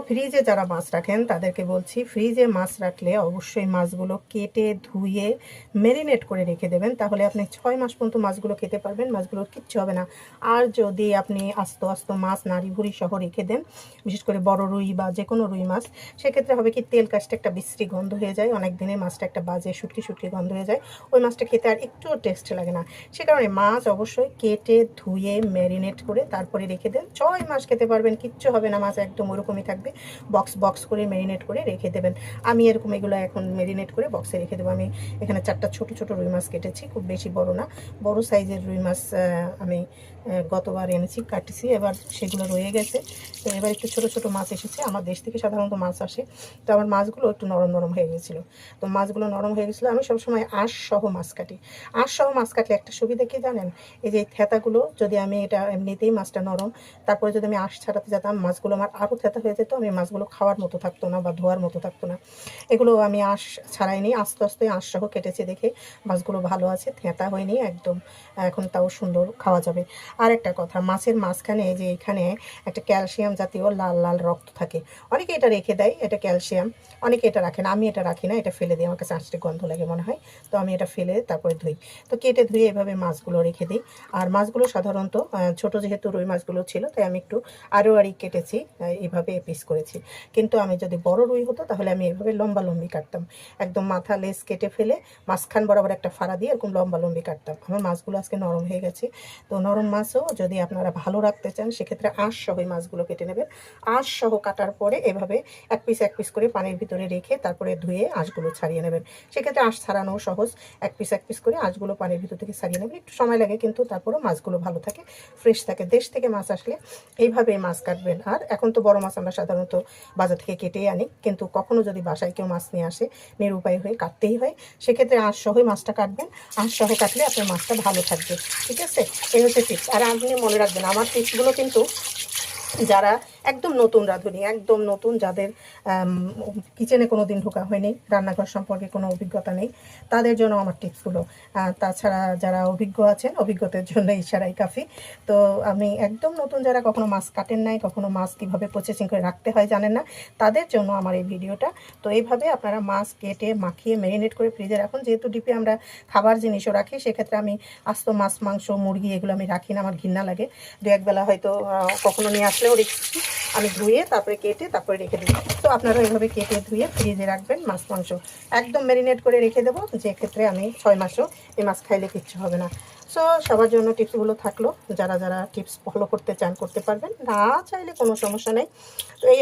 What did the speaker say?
ফ্রিজে যারা মাছ রাখেন তাদেরকে বলছি, ফ্রিজে মাছ রাখলে অবশ্যই মাছগুলো কেটে ধুয়ে ম্যারিনেট করে রেখে দেবেন, তাহলে আপনি 6 মাস পর্যন্ত মাছগুলো খেতে পারবেন, মাছগুলোর কিচ্ছু হবে না। আর যদি আপনি আস্ত আস্ত মাছ নাড়ি ভুড়ি সহ রেখে দেন, বিশেষ করে বড় রুই বা যে কোনো রুই মাছ, সেক্ষেত্রে হবে কি তেল কাজটা একটা বিশ্রী গন্ধ হয়ে যায়, অনেক দিনে মাছটা একটা বাজে শুটকি শুটকি গন্ধ হয়ে যায়, ওই মাছটা খেতে আর একটুও টেস্ট লাগে না। সে কারণে মাছ অবশ্যই কেটে ধুয়ে ম্যারিনেট করে তারপরে রেখে দেন, 6 মাস খেতে পারবেন, কিচ্ছু হবে না, মাছ একদম ওরকমই থাকবে। বক্স বক্স করে ম্যারিনেট করে রেখে দেবেন। আমি এরকম এগুলো এখন ম্যারিনেট করে বক্সে রেখে দেবো। আমি এখানে 4টা ছোট ছোট রুই মাছ কেটেছি, খুব বেশি বড় না, বড় সাইজের রুই মাছ আমি গতবার এনেছি, কাটছি, এবার সেগুলো রয়ে গেছে। তো এবার একটু ছোট ছোট মাছ এসেছে, আমার দেশ থেকে সাধারণত মাছ আসে, তো আমার মাছগুলো একটু নরম নরম হয়ে গেছিলো। তো মাছগুলো নরম হয়ে গেছিলো, আমি সবসময় আঁশ সহ মাছ কাটি। আঁশ সহ মাছ কাটলে একটা সুবিধা কি জানেন, এই যে থেতাগুলো, যদি আমি এটা এমনিতেই মাছটা নরম, তারপরে যদি আমি আঁশ ছাড়াতে যেতাম, মাছগুলো আমার আরও থেতা হয়ে যেত, আমি মাছগুলো খাওয়ার মতো থাকতো না বা ধোয়ার মতো থাকতো না। এগুলো আমি আঁশ ছাড়াইনি, আস্তে আস্তে আঁশ সহ কেটেছি দেখে মাছগুলো ভালো আছে, থেঁতা হয়নি একদম, এখন তাও সুন্দর খাওয়া যাবে। আর একটা কথা, মাছের মাঝখানে যে এখানে একটা ক্যালসিয়াম জাতীয় লাল লাল রক্ত থাকে, অনেকে এটা রেখে দেয়, এটা ক্যালসিয়াম, অনেকে এটা রাখে না, আমি এটা রাখি না, এটা ফেলে দিই, আমার কাছে আঁচড়ে গন্ধ লাগে মনে হয়, তো আমি এটা ফেলে তারপরে ধুই। তো কেটে ধুয়ে এভাবে মাছগুলো রেখে দিই। আর মাছগুলো সাধারণত ছোটো যেহেতু রুই মাছগুলো ছিল, তাই আমি একটু আরও কেটেছি, এইভাবে পিস করেছি। কিন্তু আমি যদি বড় রুই হতো তাহলে আমি এইভাবে লম্বা লম্বি কাটতাম, একদম মাথা লেজ কেটে ফেলে মাঝখান বরাবর একটা ফাড়া দিয়ে এরকম লম্বা লম্বি কাটতাম। আমার মাছগুলো আজকে নরম হয়ে গেছে। তো নরম মাছও যদি আপনারা ভালো রাখতে চান, সেক্ষেত্রে আঁশ সহ মাছগুলো কেটে নেবেন। আঁশ সহ কাটার পরে এভাবে এক পিস করে পানির ভিতরে রেখে তারপরে ধুয়ে আঁশগুলো ছাড়িয়ে নেবেন। সেক্ষেত্রে আঁশ ছাড়ানো সহজ, এক পিস করে আঁশগুলো পানির ভিতর থেকে ছাড়িয়ে নেবেন, একটু সময় লাগে, কিন্তু তারপরেও মাছগুলো ভালো থাকে, ফ্রেশ থাকে। দেশ থেকে মাছ আসলে এইভাবেই মাছ কাটবেন। আর এখন তো বড় মাছ আমরা সাধারণত বাজার থেকে কেটেই আনি, কিন্তু কখনো যদি বাসায় কেউ মাছ নিয়ে আসে, নিরুপায় হয়ে কাটতেই হয়, সেক্ষেত্রে আঁশ সহই মাছটা কাটবেন। আঁশ সহ কাটলে আপনার মাছটা ভালো থাকবে। ঠিক আছে, এই হচ্ছে টিপস। আর আপনি মনে রাখবেন, আমার টিপসগুলো কিন্তু যারা একদম নতুন রাঁধুনি, একদম নতুন, যাদের কিচেনে কোনো দিন ঢোকা হয়নি, রান্নাঘর সম্পর্কে কোনো অভিজ্ঞতা নেই, তাদের জন্য আমার টিপসগুলো। তাছাড়া যারা অভিজ্ঞ আছেন, অভিজ্ঞতার জন্য ইশারাই কাফি। তো আমি একদম নতুন, যারা কখনো মাছ কাটেন নাই, কখনো মাছ কীভাবে প্রসেসিং করে রাখতে হয় জানেন না, তাদের জন্য আমার এই ভিডিওটা। তো এইভাবে আপনারা মাছ কেটে মাখিয়ে ম্যারিনেট করে ফ্রিজে রাখুন। যেহেতু ডিপে আমরা খাবার জিনিসও রাখি, সেক্ষেত্রে আমি আস্ত মাছ, মাংস, মুরগি এগুলো আমি রাখি না, আমার ঘৃণা লাগে। দু একবেলা হয়তো কখনো নিয়ে আসলেও রেখেছি, আমি ধুয়ে তারপরে কেটে তারপরে রেখে দেবো। তো আপনারা এভাবে কেটে ধুয়ে ফ্রিজে রাখবেন মাছ মাংস, একদম ম্যারিনেট করে রেখে দেবো, যে ক্ষেত্রে আমি 6 মাসও এই মাছ খাইলে কিচ্ছু হবে না। সো সবার জন্য টিপসগুলো থাকলো, যারা যারা টিপস ফলো করতে চান করতে পারবেন, না চাইলে কোনো সমস্যা নেই। তো এই